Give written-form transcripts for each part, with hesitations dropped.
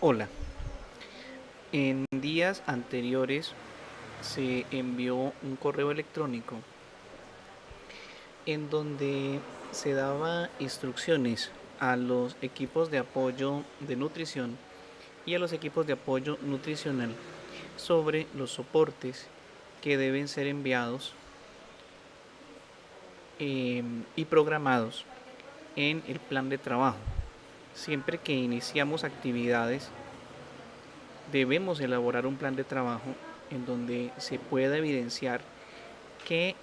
Hola, en días anteriores se envió un correo electrónico en donde se daba instrucciones a los equipos de apoyo de nutrición y a los equipos de apoyo nutricional sobre los soportes que deben ser enviados y programados en el plan de trabajo. Siempre que iniciamos actividades debemos elaborar un plan de trabajo en donde se pueda evidenciar qué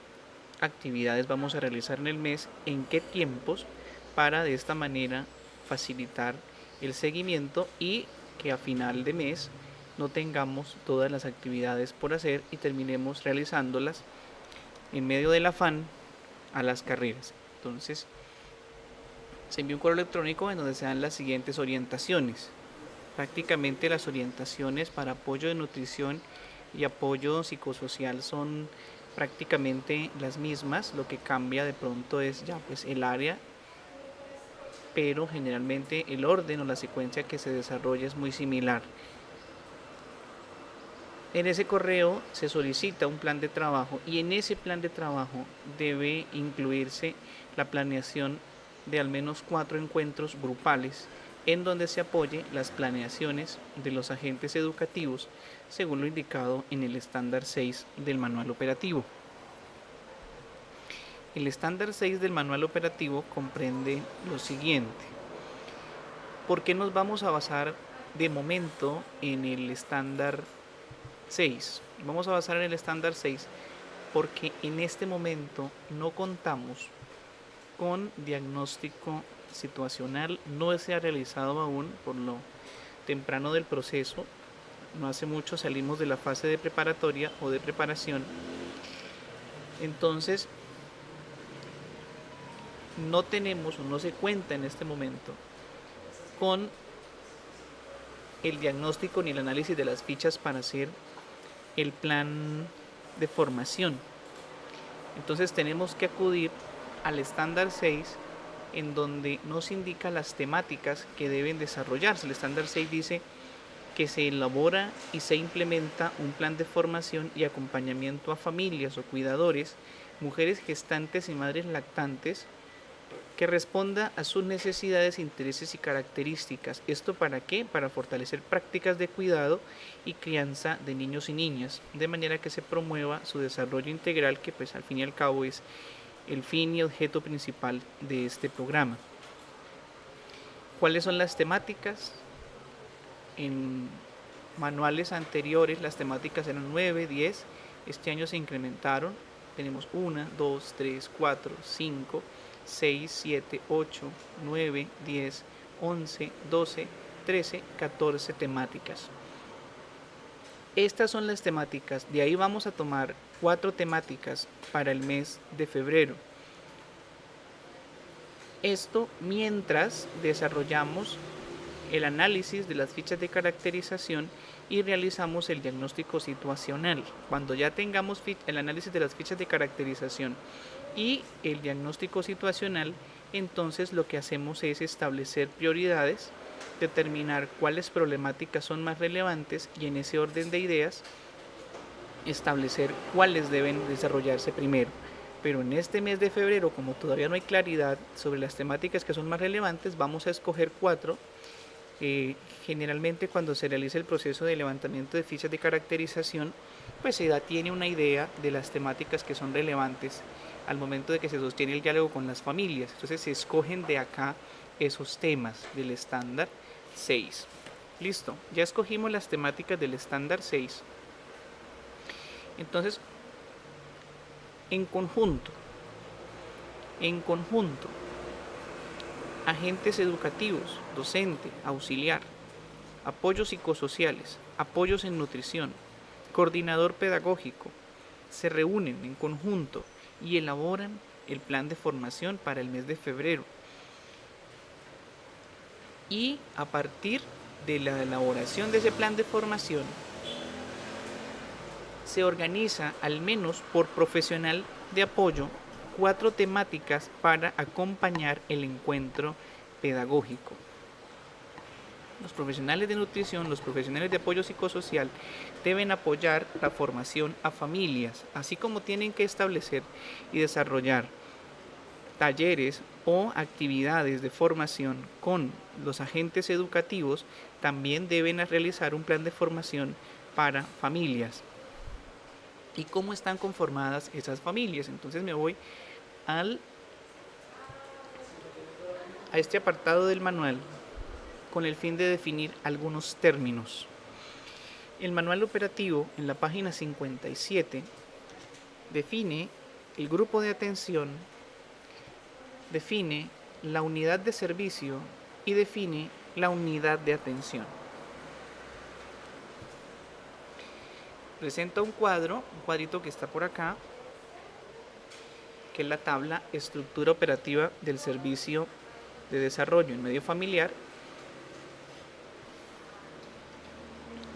actividades vamos a realizar en el mes, en qué tiempos, para de esta manera facilitar el seguimiento y que a final de mes no tengamos todas las actividades por hacer y terminemos realizándolas en medio del afán a las carreras. Entonces, se envía un correo electrónico en donde se dan las siguientes orientaciones. Prácticamente las orientaciones para apoyo de nutrición y apoyo psicosocial son prácticamente las mismas. Lo que cambia de pronto es ya pues el área, pero generalmente el orden o la secuencia que se desarrolla es muy similar. En ese correo se solicita un plan de trabajo y en ese plan de trabajo debe incluirse la planeación de al menos 4 encuentros grupales en donde se apoye las planeaciones de los agentes educativos según lo indicado en el estándar 6 del manual operativo. El estándar 6 del manual operativo comprende lo siguiente. ¿Por qué nos vamos a basar de momento en el estándar 6? Vamos a basar en el estándar 6 porque en este momento no contamos con diagnóstico situacional, no se ha realizado aún por lo temprano del proceso. No hace mucho salimos de la fase de preparatoria o de preparación. Entonces, no tenemos o no se cuenta en este momento con el diagnóstico ni el análisis de las fichas para hacer el plan de formación. Entonces tenemos que acudir al estándar 6 en donde nos indica las temáticas que deben desarrollarse. El estándar 6 dice que se elabora y se implementa un plan de formación y acompañamiento a familias o cuidadores, mujeres gestantes y madres lactantes, que responda a sus necesidades, intereses y características. ¿Esto para qué? Para fortalecer prácticas de cuidado y crianza de niños y niñas, de manera que se promueva su desarrollo integral, que pues al fin y al cabo es el fin y objeto principal de este programa. ¿Cuáles son las temáticas? En manuales anteriores las temáticas eran 9, 10, este año se incrementaron, tenemos 1, 2, 3, 4, 5, 6, 7, 8, 9, 10, 11, 12, 13, 14 temáticas. Estas son las temáticas, de ahí vamos a tomar 4 temáticas para el mes de febrero. Esto mientras desarrollamos el análisis de las fichas de caracterización y realizamos el diagnóstico situacional. Cuando ya tengamos el análisis de las fichas de caracterización y el diagnóstico situacional, entonces lo que hacemos es establecer prioridades, determinar cuáles problemáticas son más relevantes y en ese orden de ideas establecer cuáles deben desarrollarse primero. Pero en este mes de febrero, como todavía no hay claridad sobre las temáticas que son más relevantes, vamos a escoger 4. Generalmente cuando se realiza el proceso de levantamiento de fichas de caracterización, pues se tiene una idea de las temáticas que son relevantes al momento de que se sostiene el diálogo con las familias. Entonces se escogen de acá esos temas del estándar 6. Listo, ya escogimos las temáticas del estándar 6. Entonces, en conjunto, agentes educativos, docente, auxiliar, apoyos psicosociales, apoyos en nutrición, coordinador pedagógico, se reúnen en conjunto y elaboran el plan de formación para el mes de febrero. Y a partir de la elaboración de ese plan de formación, se organiza al menos por profesional de apoyo 4 temáticas para acompañar el encuentro pedagógico. Los profesionales de nutrición, los profesionales de apoyo psicosocial deben apoyar la formación a familias, así como tienen que establecer y desarrollar talleres o actividades de formación con los agentes educativos, también deben realizar un plan de formación para familias. ¿Y cómo están conformadas esas familias? Entonces me voy a este apartado del manual con el fin de definir algunos términos. El manual operativo en la página 57 define el grupo de atención, define la unidad de servicio y define la unidad de atención. Presenta un cuadrito que está por acá, que es la tabla estructura operativa del servicio de desarrollo en medio familiar.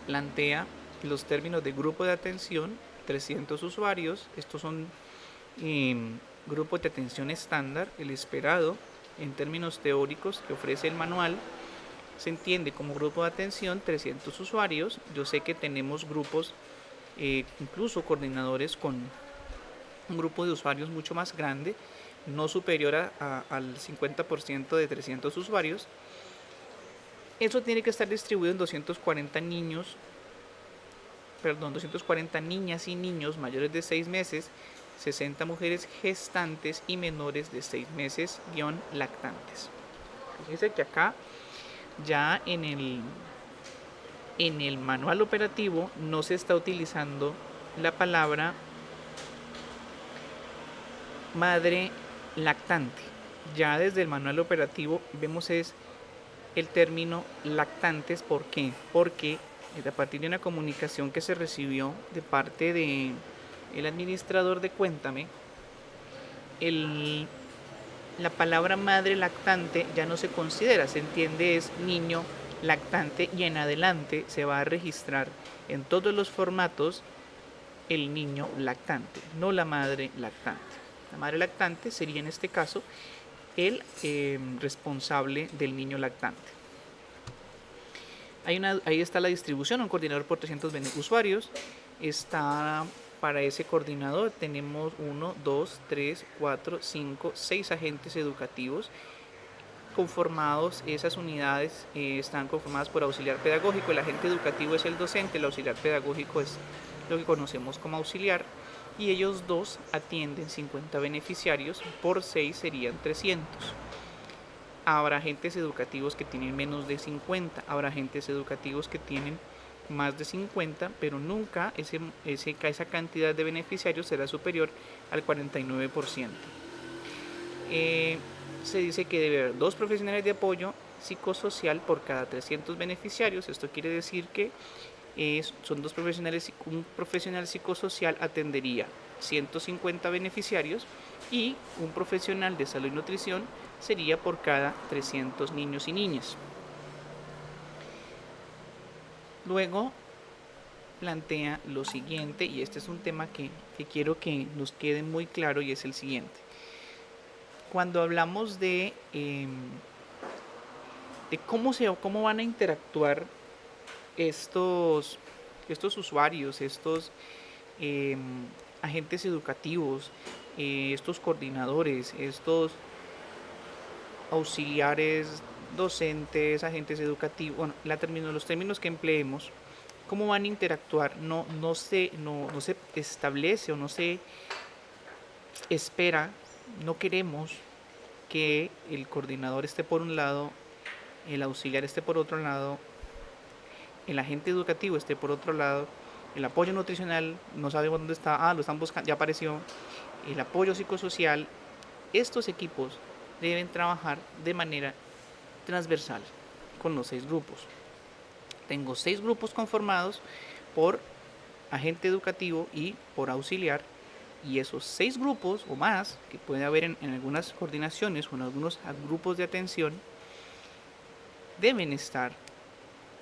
Plantea los términos de grupo de atención, 300 usuarios. Estos son grupos de atención estándar, el esperado en términos teóricos que ofrece el manual. Se entiende como grupo de atención 300 usuarios. Yo sé que tenemos grupos, incluso coordinadores con un grupo de usuarios mucho más grande, no superior al 50% de 300 usuarios. Eso tiene que estar distribuido en 240 niñas y niños mayores de 6 meses, 60 mujeres gestantes y menores de 6 meses lactantes. Fíjense que acá ya en el manual operativo no se está utilizando la palabra madre lactante. Ya desde el manual operativo vemos es el término lactantes. ¿Por qué? Porque a partir de una comunicación que se recibió de parte del administrador de Cuéntame, la palabra madre lactante ya no se considera, se entiende es niño lactante, y en adelante se va a registrar en todos los formatos el niño lactante, no la madre lactante. La madre lactante sería en este caso el responsable del niño lactante. Ahí está la distribución, un coordinador por 300 usuarios. Está para ese coordinador tenemos 1, 2, 3, 4, 5, 6 agentes educativos conformados. Esas unidades están conformadas por auxiliar pedagógico. El agente educativo es el docente, el auxiliar pedagógico es lo que conocemos como auxiliar, y ellos dos atienden 50 beneficiarios, por 6 serían 300. Habrá agentes educativos que tienen menos de 50, habrá agentes educativos que tienen más de 50, pero nunca esa cantidad de beneficiarios será superior al 49%. Se dice que debe haber 2 profesionales de apoyo psicosocial por cada 300 beneficiarios. Esto quiere decir que son 2 profesionales, un profesional psicosocial atendería 150 beneficiarios y un profesional de salud y nutrición sería por cada 300 niños y niñas. Luego plantea lo siguiente, y este es un tema que quiero que nos quede muy claro, y es el siguiente. Cuando hablamos de cómo van a interactuar estos usuarios, estos agentes educativos, estos coordinadores, estos auxiliares, docentes, agentes educativos, bueno, los términos que empleemos, cómo van a interactuar, no se establece o no se espera, no queremos que el coordinador esté por un lado, el auxiliar esté por otro lado, el agente educativo esté por otro lado, el apoyo nutricional no sabemos dónde está, lo están buscando, ya apareció, el apoyo psicosocial. Estos equipos deben trabajar de manera transversal con los 6 grupos. Tengo 6 grupos conformados por agente educativo y por auxiliar, y esos 6 grupos o más que puede haber en algunas coordinaciones o en algunos grupos de atención deben estar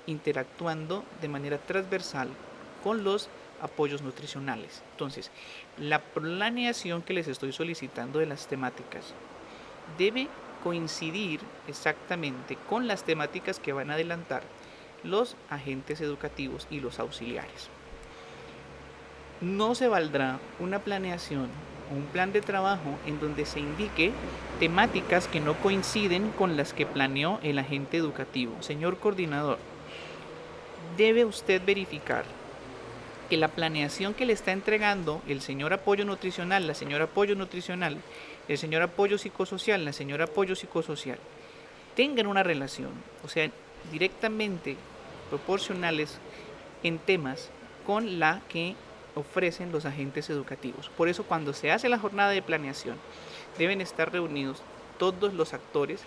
interactuando de manera transversal con los apoyos nutricionales. Entonces, la planeación que les estoy solicitando de las temáticas debe coincidir exactamente con las temáticas que van a adelantar los agentes educativos y los auxiliares. No se valdrá una planeación o un plan de trabajo en donde se indique temáticas que no coinciden con las que planeó el agente educativo. Señor coordinador, debe usted verificar que la planeación que le está entregando el señor apoyo nutricional, la señora apoyo nutricional, el señor apoyo psicosocial, la señora apoyo psicosocial, tengan una relación, o sea, directamente proporcionales en temas con la que ofrecen los agentes educativos. Por eso, cuando se hace la jornada de planeación, deben estar reunidos todos los actores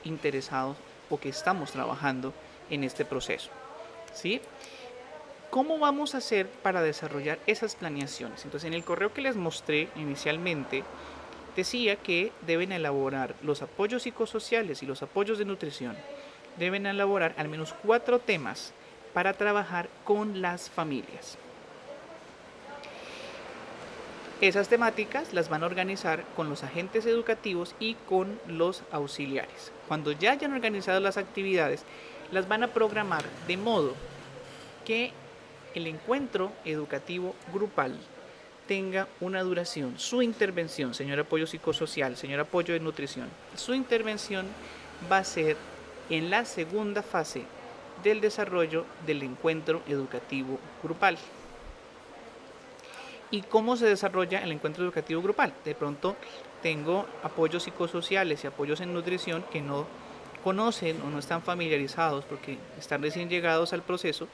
interesados o que estamos trabajando en este proceso, ¿sí? ¿Cómo vamos a hacer para desarrollar esas planeaciones? Entonces, en el correo que les mostré inicialmente, decía que deben elaborar los apoyos psicosociales y los apoyos de nutrición. Deben elaborar al menos 4 temas para trabajar con las familias. Esas temáticas las van a organizar con los agentes educativos y con los auxiliares. Cuando ya hayan organizado las actividades, las van a programar de modo que el encuentro educativo grupal tenga una duración. Su intervención, señor apoyo psicosocial, señor apoyo de nutrición, su intervención va a ser en la segunda fase del desarrollo del encuentro educativo grupal. ¿Y cómo se desarrolla el encuentro educativo grupal? De pronto tengo apoyos psicosociales y apoyos en nutrición que no conocen o no están familiarizados porque están recién llegados al proceso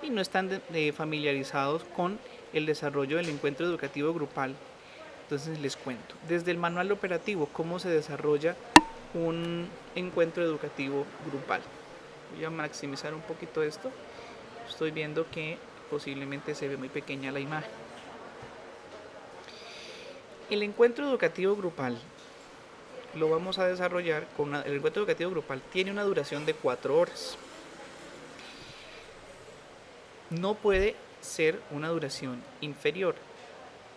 y no están familiarizados con el desarrollo del encuentro educativo grupal. Entonces les cuento, desde el manual operativo, cómo se desarrolla un encuentro educativo grupal. Voy a maximizar un poquito esto. Estoy viendo que posiblemente se ve muy pequeña la imagen. El encuentro educativo grupal lo vamos a desarrollar con el encuentro educativo grupal tiene una duración de 4 horas. No puede ser una duración inferior.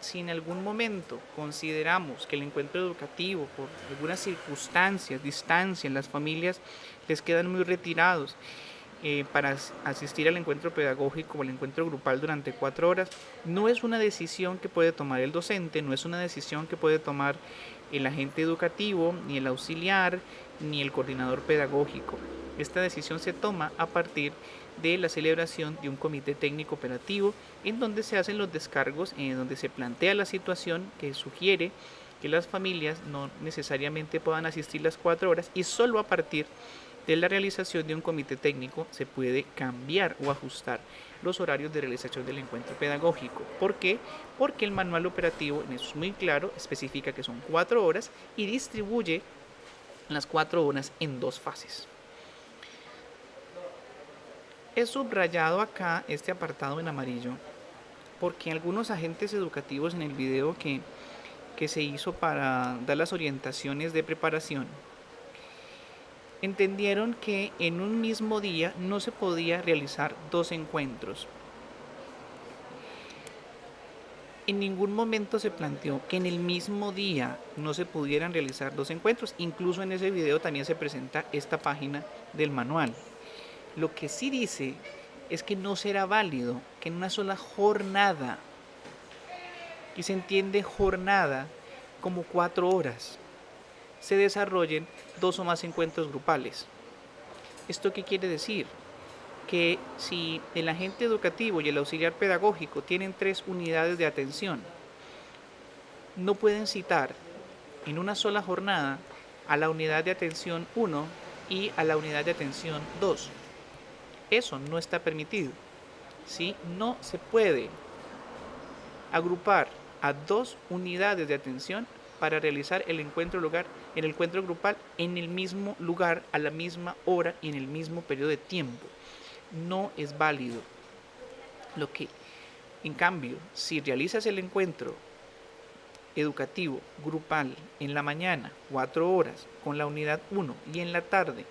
Si en algún momento consideramos que el encuentro educativo, por algunas circunstancias, distancia, las familias les quedan muy retirados para asistir al encuentro pedagógico o al encuentro grupal durante 4 horas, no es una decisión que puede tomar el docente, no es una decisión que puede tomar el agente educativo, ni el auxiliar, ni el coordinador pedagógico. Esta decisión se toma a partir de la celebración de un comité técnico operativo en donde se hacen los descargos, en donde se plantea la situación que sugiere que las familias no necesariamente puedan asistir las 4 horas y solo a partir de la realización de un comité técnico se puede cambiar o ajustar los horarios de realización del encuentro pedagógico. ¿Por qué? Porque el manual operativo, en eso es muy claro, especifica que son 4 horas y distribuye las 4 horas en 2 fases. He subrayado acá este apartado en amarillo porque algunos agentes educativos en el video que se hizo para dar las orientaciones de preparación entendieron que en un mismo día no se podía realizar 2 encuentros. En ningún momento se planteó que en el mismo día no se pudieran realizar 2 encuentros. Incluso en ese video también se presenta esta página del manual. Lo que sí dice es que no será válido que en una sola jornada, y se entiende jornada como 4 horas, se desarrollen 2 o más encuentros grupales. ¿Esto qué quiere decir? Que si el agente educativo y el auxiliar pedagógico tienen 3 unidades de atención, no pueden citar en una sola jornada a la unidad de atención 1 y a la unidad de atención 2. Eso no está permitido. ¿Sí? No se puede agrupar a 2 unidades de atención para realizar el encuentro grupal en el mismo lugar, a la misma hora y en el mismo periodo de tiempo. No es válido. Lo que, en cambio, si realizas el encuentro educativo grupal en la mañana, 4 horas, con la unidad 1 y en la tarde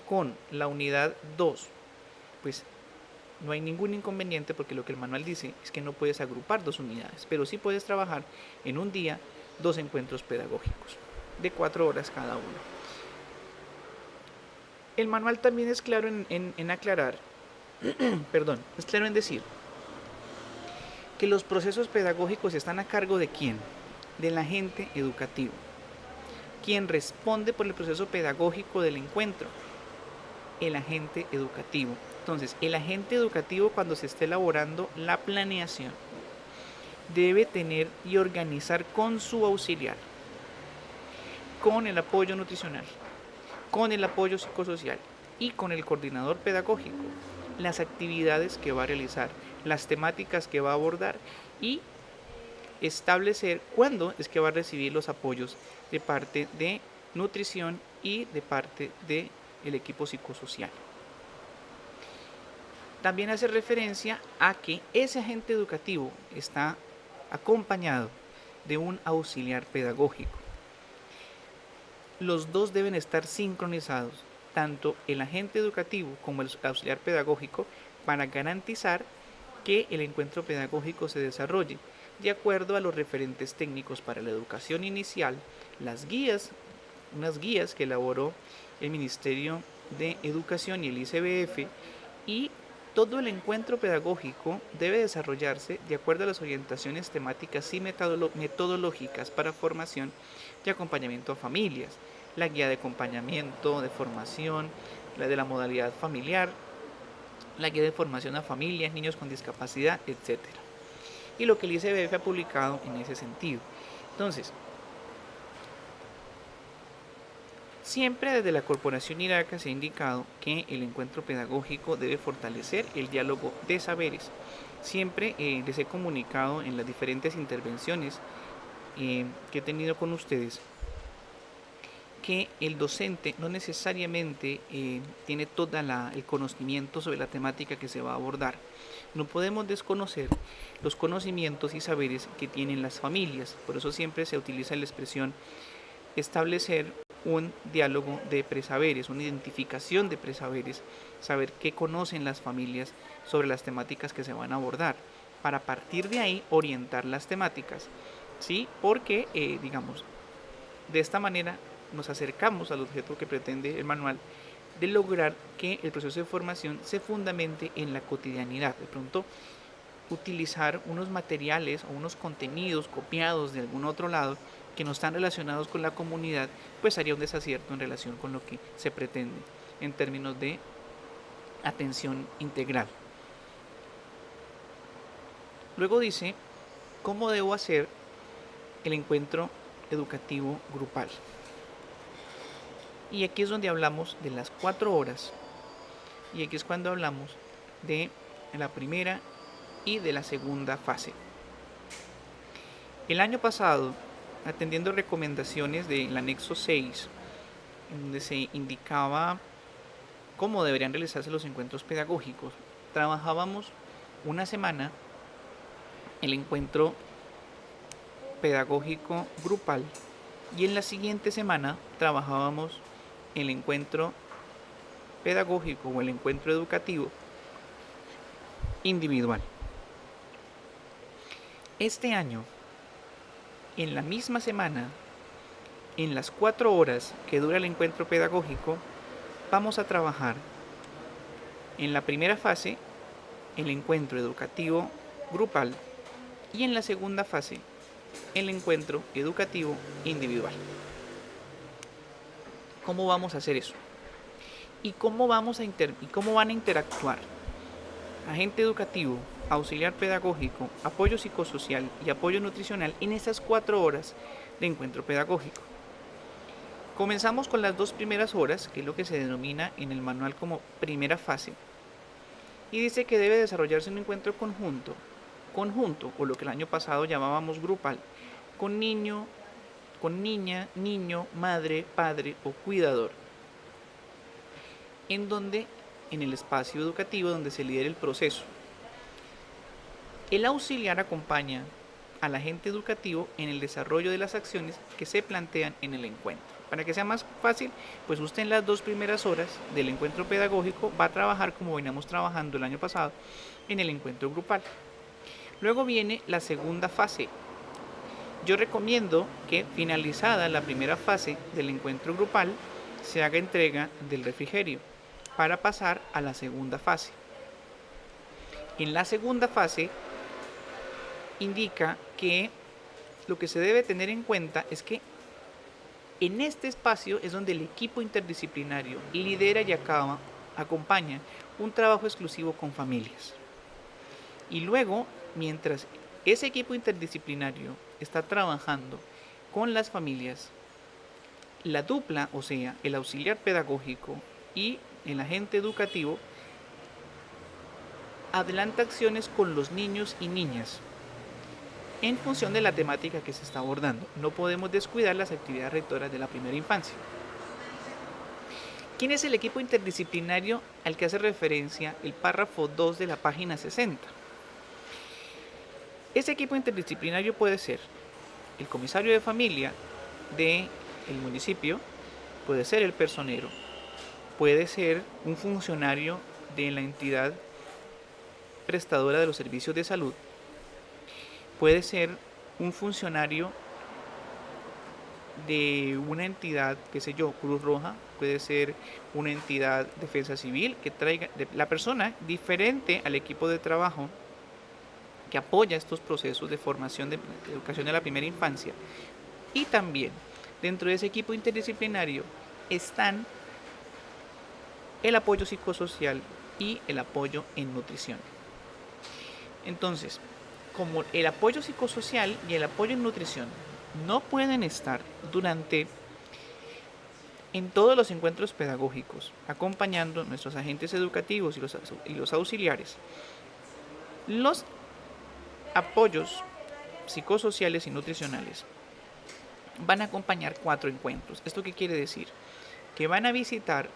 con la unidad 2, pues no hay ningún inconveniente porque lo que el manual dice es que no puedes agrupar 2 unidades, pero sí puedes trabajar en un día 2 encuentros pedagógicos de 4 horas cada uno. El manual también es claro en aclarar, perdón, es claro en decir que los procesos pedagógicos están a cargo de quién, del agente educativo, quien responde por el proceso pedagógico del encuentro, el agente educativo. Entonces, el agente educativo, cuando se esté elaborando la planeación, debe tener y organizar con su auxiliar, con el apoyo nutricional, con el apoyo psicosocial y con el coordinador pedagógico, las actividades que va a realizar, las temáticas que va a abordar y establecer cuándo es que va a recibir los apoyos de parte de nutrición y de parte del equipo psicosocial. También hace referencia a que ese agente educativo está acompañado de un auxiliar pedagógico. Los dos deben estar sincronizados, tanto el agente educativo como el auxiliar pedagógico, para garantizar que el encuentro pedagógico se desarrolle de acuerdo a los referentes técnicos para la educación inicial, las guías, unas guías que elaboró el Ministerio de Educación y el ICBF, y todo el encuentro pedagógico debe desarrollarse de acuerdo a las orientaciones temáticas y metodológicas para formación y acompañamiento a familias, la guía de acompañamiento, de formación, la de la modalidad familiar, la guía de formación a familias, niños con discapacidad, etc. Y lo que el ICBF ha publicado en ese sentido. Entonces, siempre desde la Corporación IRACA se ha indicado que el encuentro pedagógico debe fortalecer el diálogo de saberes. Siempre les he comunicado en las diferentes intervenciones que he tenido con ustedes que el docente no necesariamente tiene todo el conocimiento sobre la temática que se va a abordar. No podemos desconocer los conocimientos y saberes que tienen las familias. Por eso siempre se utiliza la expresión establecer un diálogo de presaberes, una identificación de presaberes, saber qué conocen las familias sobre las temáticas que se van a abordar, para partir de ahí orientar las temáticas, ¿sí? Porque, digamos, de esta manera nos acercamos al objeto que pretende el manual, de lograr que el proceso de formación se fundamente en la cotidianidad. De pronto, utilizar unos materiales o unos contenidos copiados de algún otro lado que no están relacionados con la comunidad, pues haría un desacierto en relación con lo que se pretende en términos de atención integral. Luego dice, ¿cómo debo hacer el encuentro educativo grupal? Y aquí es donde hablamos de las 4 horas. Y aquí es cuando hablamos de la primera y de la segunda fase. El año pasado, atendiendo recomendaciones del anexo 6, donde se indicaba cómo deberían realizarse los encuentros pedagógicos, trabajábamos una semana el encuentro pedagógico grupal y en la siguiente semana trabajábamos el encuentro pedagógico o el encuentro educativo individual. Este año, en la misma semana, en las 4 horas que dura el encuentro pedagógico, vamos a trabajar en la primera fase el encuentro educativo grupal y en la segunda fase el encuentro educativo individual. ¿Cómo vamos a hacer eso? ¿Y cómo van a interactuar agente educativo, auxiliar pedagógico, apoyo psicosocial y apoyo nutricional en esas 4 horas de encuentro pedagógico? Comenzamos con las 2 primeras horas, que es lo que se denomina en el manual como primera fase, y dice que debe desarrollarse un encuentro conjunto o lo que el año pasado llamábamos grupal, con niño, con niña, niño, madre, padre o cuidador, en el espacio educativo donde se lidera el proceso. El auxiliar acompaña al agente educativo en el desarrollo de las acciones que se plantean en el encuentro. Para que sea más fácil, pues usted en las 2 primeras horas del encuentro pedagógico va a trabajar como veníamos trabajando el año pasado en el encuentro grupal. Luego viene la segunda fase. Yo recomiendo que finalizada la primera fase del encuentro grupal, se haga entrega del refrigerio para pasar a la segunda fase. En la segunda fase indica que lo que se debe tener en cuenta es que en este espacio es donde el equipo interdisciplinario lidera y acompaña un trabajo exclusivo con familias. Y luego, mientras ese equipo interdisciplinario está trabajando con las familias, la dupla, o sea, el auxiliar pedagógico y el agente educativo, adelanta acciones con los niños y niñas en función de la temática que se está abordando. No podemos descuidar las actividades rectoras de la primera infancia. ¿Quién es el equipo interdisciplinario al que hace referencia el párrafo 2 de la página 60? Ese equipo interdisciplinario puede ser el comisario de familia del municipio, puede ser el personero, puede ser un funcionario de la entidad prestadora de los servicios de salud, puede ser un funcionario de una entidad, qué sé yo, Cruz Roja, puede ser una entidad defensa civil, que traiga la persona diferente al equipo de trabajo que apoya estos procesos de formación de educación de la primera infancia. Y también dentro de ese equipo interdisciplinario están el apoyo psicosocial y el apoyo en nutrición. Entonces, como el apoyo psicosocial y el apoyo en nutrición no pueden estar en todos los encuentros pedagógicos, acompañando a nuestros agentes educativos y los auxiliares, los apoyos psicosociales y nutricionales van a acompañar 4 encuentros. ¿Esto qué quiere decir? Que van a visitar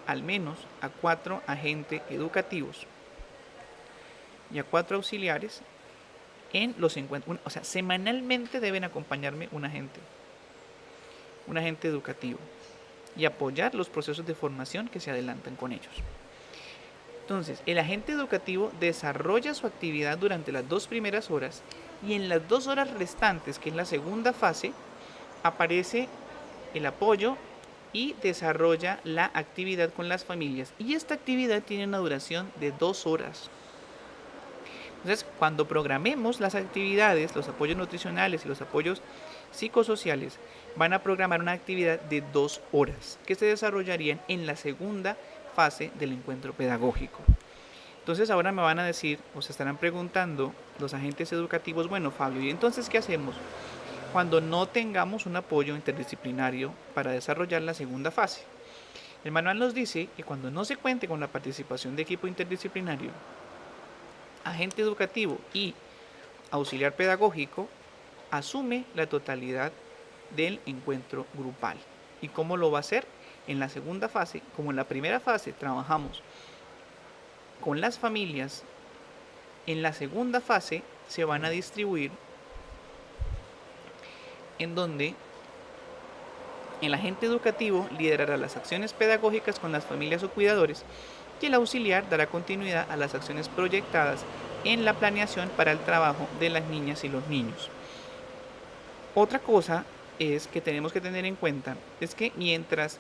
al menos a 4 agentes educativos y a 4 auxiliares en los encuentros. O sea, semanalmente deben acompañarme un agente educativo y apoyar los procesos de formación que se adelantan con ellos. Entonces, el agente educativo desarrolla su actividad durante las 2 primeras horas y en las 2 horas restantes, que es la segunda fase, aparece el apoyo y desarrolla la actividad con las familias. Y esta actividad tiene una duración de 2 horas. Entonces, cuando programemos las actividades, los apoyos nutricionales y los apoyos psicosociales, van a programar una actividad de 2 horas que se desarrollarían en la segunda fase del encuentro pedagógico. Entonces ahora me van a decir, o se estarán preguntando los agentes educativos, bueno, Fabio, ¿y entonces qué hacemos cuando no tengamos un apoyo interdisciplinario para desarrollar la segunda fase? El manual nos dice que cuando no se cuente con la participación de equipo interdisciplinario, agente educativo y auxiliar pedagógico, asume la totalidad del encuentro grupal. ¿Y cómo lo va a hacer? En la segunda fase, como en la primera fase trabajamos con las familias, en la segunda fase se van a distribuir en donde el agente educativo liderará las acciones pedagógicas con las familias o cuidadores y el auxiliar dará continuidad a las acciones proyectadas en la planeación para el trabajo de las niñas y los niños. Otra cosa es que tenemos que tener en cuenta es que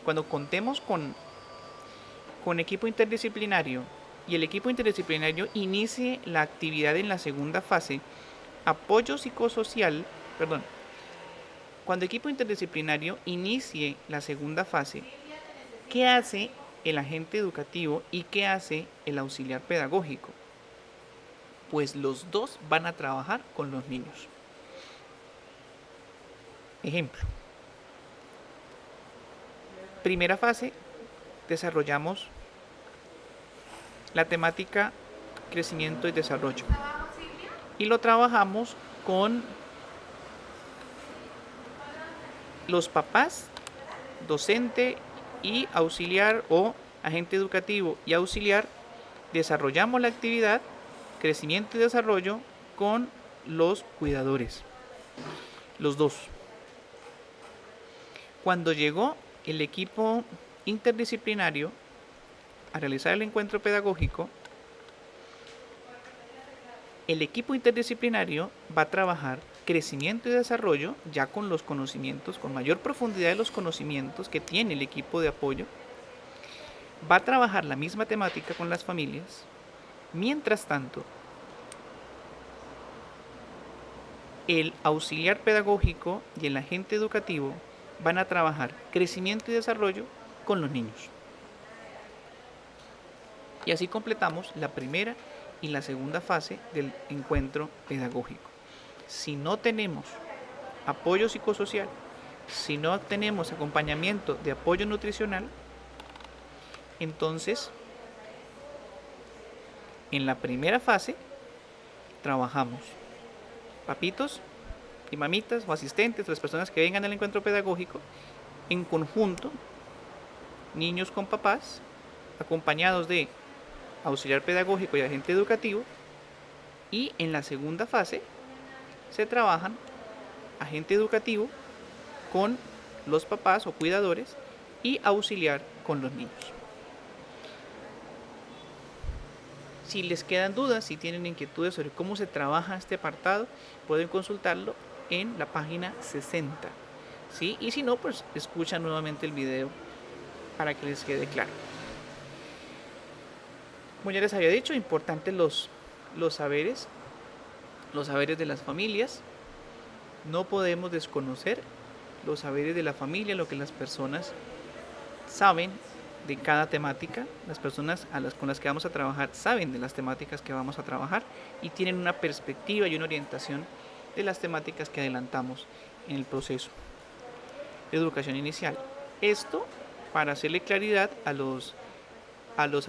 cuando contemos con equipo interdisciplinario y el equipo interdisciplinario inicie la actividad en la segunda fase, cuando el equipo interdisciplinario inicie la segunda fase, ¿qué hace el agente educativo y qué hace el auxiliar pedagógico? Pues los dos van a trabajar con los niños. Ejemplo. Primera fase, desarrollamos la temática crecimiento y desarrollo. Y lo trabajamos con los papás, docente y auxiliar o agente educativo y auxiliar. Desarrollamos la actividad crecimiento y desarrollo con los cuidadores, los dos. Cuando llegó el equipo interdisciplinario a realizar el encuentro pedagógico, el equipo interdisciplinario va a trabajar crecimiento y desarrollo, ya con los conocimientos, con mayor profundidad de los conocimientos que tiene el equipo de apoyo. Va a trabajar la misma temática con las familias. Mientras tanto, el auxiliar pedagógico y el agente educativo van a trabajar crecimiento y desarrollo con los niños. Y así completamos la primera y la segunda fase del encuentro pedagógico. Si no tenemos apoyo psicosocial, si no tenemos acompañamiento de apoyo nutricional, entonces en la primera fase trabajamos papitos y mamitas o asistentes, las personas que vengan al encuentro pedagógico, en conjunto, niños con papás, acompañados de auxiliar pedagógico y agente educativo. Y en la segunda fase se trabajan agente educativo con los papás o cuidadores y auxiliar con los niños. Si les quedan dudas, si tienen inquietudes sobre cómo se trabaja este apartado, pueden consultarlo en la página 60, ¿sí? Y si no, pues escuchan nuevamente el video para que les quede claro. Como ya les había dicho, importantes los saberes de las familias. No podemos desconocer los saberes de la familia, lo que las personas saben de cada temática. Las personas con las que vamos a trabajar saben de las temáticas que vamos a trabajar y tienen una perspectiva y una orientación de las temáticas que adelantamos en el proceso de educación inicial. Esto para hacerle claridad a los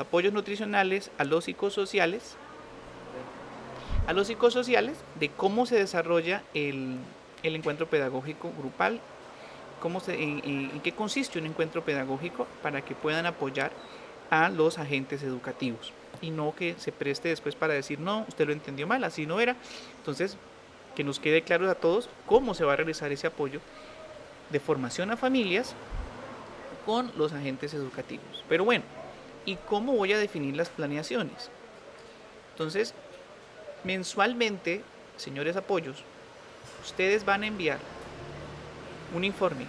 apoyos nutricionales, a los psicosociales de cómo se desarrolla el encuentro pedagógico grupal, en qué consiste un encuentro pedagógico, para que puedan apoyar a los agentes educativos y no que se preste después para decir no, usted lo entendió mal, así no era. Entonces, que nos quede claro a todos cómo se va a realizar ese apoyo de formación a familias con los agentes educativos. Pero bueno, ¿y cómo voy a definir las planeaciones? Entonces, mensualmente, señores apoyos, ustedes van a enviar un informe.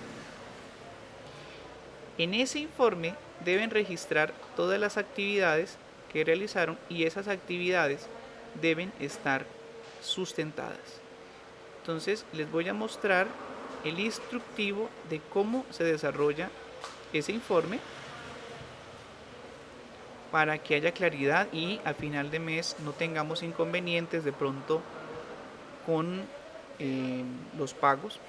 En ese informe deben registrar todas las actividades que realizaron y esas actividades deben estar sustentadas. Entonces les voy a mostrar el instructivo de cómo se desarrolla ese informe para que haya claridad y a final de mes no tengamos inconvenientes de pronto con los pagos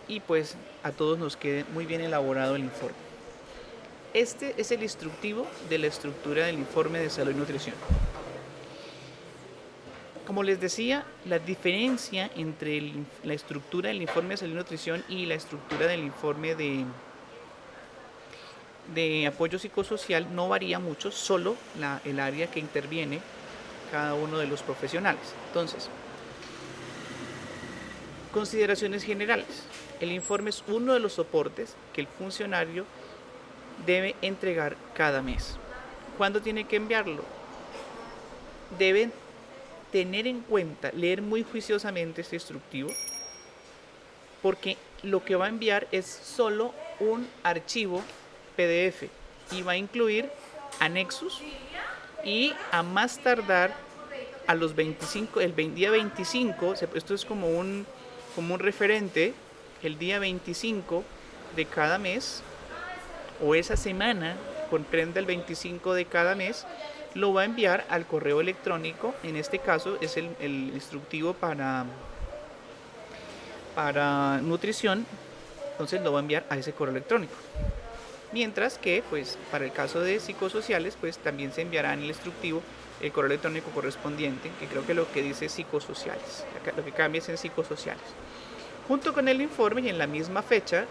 y pues a todos nos quede muy bien elaborado el informe. Este es el instructivo de la estructura del informe de salud y nutrición. Como les decía, la diferencia entre la estructura del informe de salud y nutrición y la estructura del informe de apoyo psicosocial no varía mucho, solo el área que interviene cada uno de los profesionales. Entonces, consideraciones generales. El informe es uno de los soportes que el funcionario debe entregar cada mes. ¿Cuándo tiene que enviarlo? Deben tener en cuenta, leer muy juiciosamente este instructivo, porque lo que va a enviar es solo un archivo PDF y va a incluir anexos y a más tardar a los 25, el día 25, esto es como un referente, el día 25 de cada mes o esa semana comprende el 25 de cada mes, lo va a enviar al correo electrónico. En este caso es el instructivo para nutrición, entonces lo va a enviar a ese correo electrónico. Mientras que pues para el caso de psicosociales pues también se enviará en el instructivo el correo electrónico correspondiente, que creo que lo que dice psicosociales, lo que cambia es en psicosociales. Junto con el informe y en la misma fecha,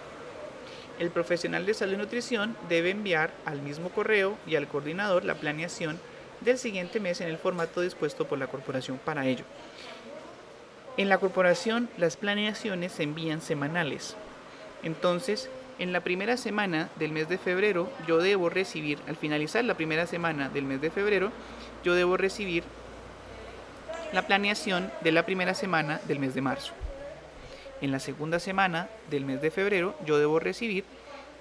el profesional de salud y nutrición debe enviar al mismo correo y al coordinador la planeación del siguiente mes en el formato dispuesto por la corporación para ello. En la corporación las planeaciones se envían semanales. Entonces, en la primera semana del mes de febrero, yo debo recibir, al finalizar la primera semana del mes de febrero, yo debo recibir la planeación de la primera semana del mes de marzo. En la segunda semana del mes de febrero yo debo recibir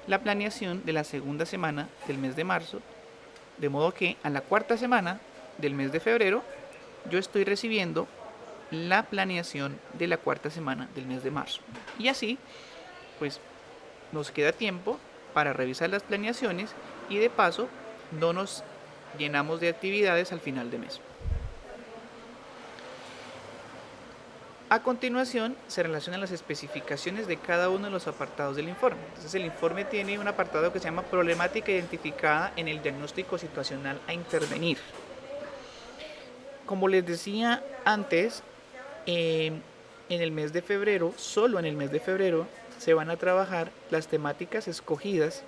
la planeación de la segunda semana del mes de marzo, de modo que a la cuarta semana del mes de febrero yo estoy recibiendo la planeación de la cuarta semana del mes de marzo. Y así, pues, nos queda tiempo para revisar las planeaciones y de paso no nos llenamos de actividades al final de mes. A continuación se relacionan las especificaciones de cada uno de los apartados del informe. Entonces el informe tiene un apartado que se llama problemática identificada en el diagnóstico situacional a intervenir. Como les decía antes, en el mes de febrero, solo en el mes de febrero, se van a trabajar las temáticas escogidas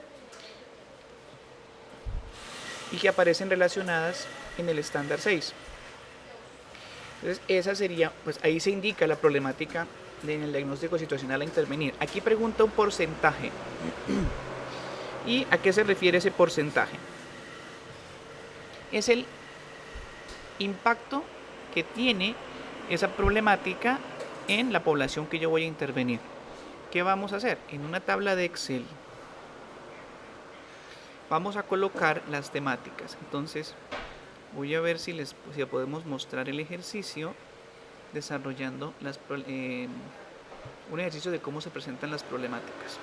y que aparecen relacionadas en el estándar 6. Entonces, esa sería, pues ahí se indica la problemática en el diagnóstico situacional a intervenir. Aquí pregunta un porcentaje. ¿Y a qué se refiere ese porcentaje? Es el impacto que tiene esa problemática en la población que yo voy a intervenir. ¿Qué vamos a hacer? En una tabla de Excel vamos a colocar las temáticas. Entonces voy a ver si podemos mostrar el ejercicio desarrollando un ejercicio de cómo se presentan las problemáticas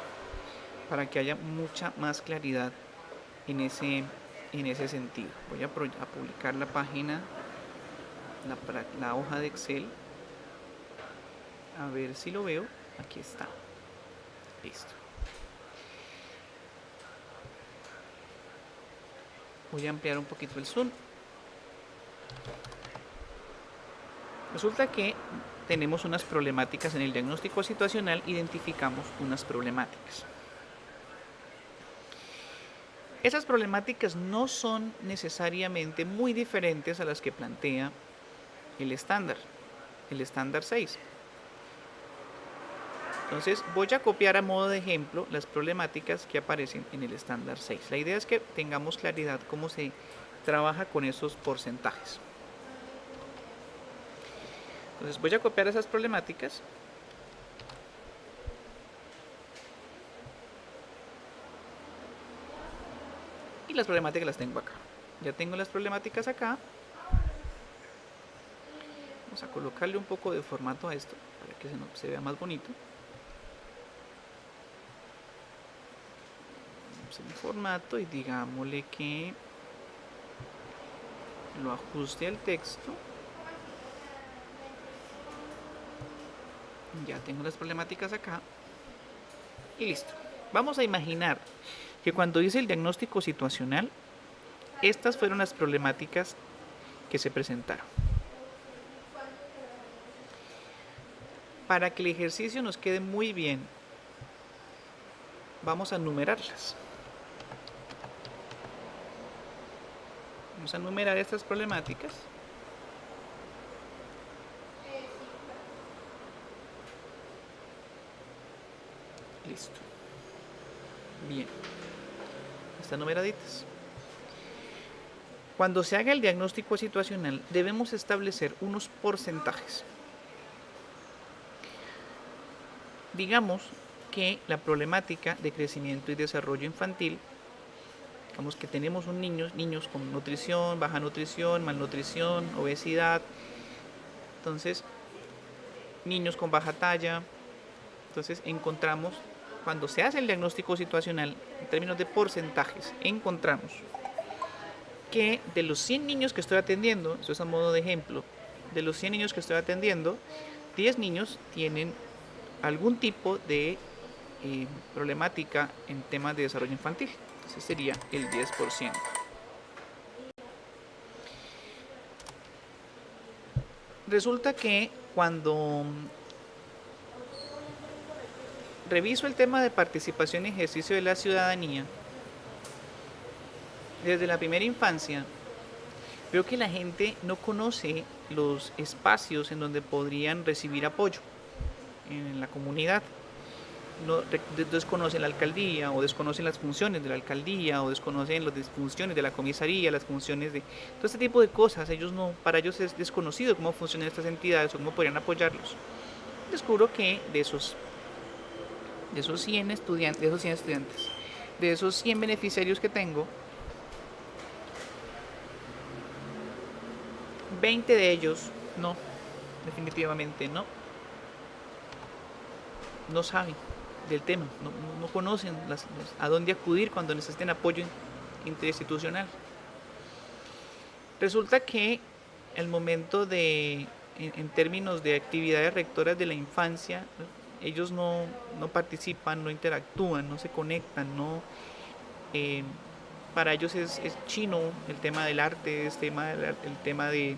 para que haya mucha más claridad en ese sentido. Voy a publicar la página, la hoja de Excel, a ver si lo veo. Aquí está. Listo. Voy a ampliar un poquito el zoom. Resulta que tenemos unas problemáticas en el diagnóstico situacional, identificamos unas problemáticas. Esas problemáticas no son necesariamente muy diferentes a las que plantea el estándar 6. Entonces voy a copiar a modo de ejemplo las problemáticas que aparecen en el estándar 6. La idea es que tengamos claridad cómo se trabaja con esos porcentajes. Entonces voy a copiar esas problemáticas y las problemáticas las tengo acá. Ya tengo las problemáticas acá. Vamos a colocarle un poco de formato a esto para que se vea más bonito. Vamos en el formato y digámosle que lo ajuste al texto. Ya tengo las problemáticas acá y listo. Vamos a imaginar que cuando hice el diagnóstico situacional, estas fueron las problemáticas que se presentaron. Para que el ejercicio nos quede muy bien, vamos a numerarlas. Vamos a numerar estas problemáticas. Listo. Bien. Están numeraditas. Cuando se haga el diagnóstico situacional, debemos establecer unos porcentajes. Digamos que la problemática de crecimiento y desarrollo infantil, digamos que tenemos niños con nutrición, baja nutrición, malnutrición, obesidad, entonces niños con baja talla. Entonces encontramos, cuando se hace el diagnóstico situacional en términos de porcentajes, encontramos que de los 100 niños que estoy atendiendo, eso es a modo de ejemplo, de los 100 niños que estoy atendiendo, 10 niños tienen algún tipo de problemática en temas de desarrollo infantil. Ese sería el 10%. Resulta que cuando reviso el tema de participación y ejercicio de la ciudadanía, desde la primera infancia, veo que la gente no conoce los espacios en donde podrían recibir apoyo en la comunidad. desconocen la alcaldía, o desconocen las funciones de la alcaldía, o desconocen las funciones de la comisaría, las funciones de todo este tipo de cosas. Para ellos es desconocido cómo funcionan estas entidades o cómo podrían apoyarlos. Descubro que de esos 100 estudiantes, de esos 100 beneficiarios que tengo, 20 de ellos no, definitivamente no saben del tema, no conocen a dónde acudir cuando necesiten apoyo interinstitucional. Resulta que el momento en términos de actividades rectoras de la infancia, ellos no participan, no interactúan, no se conectan, eh, para ellos es chino el tema del arte, el tema de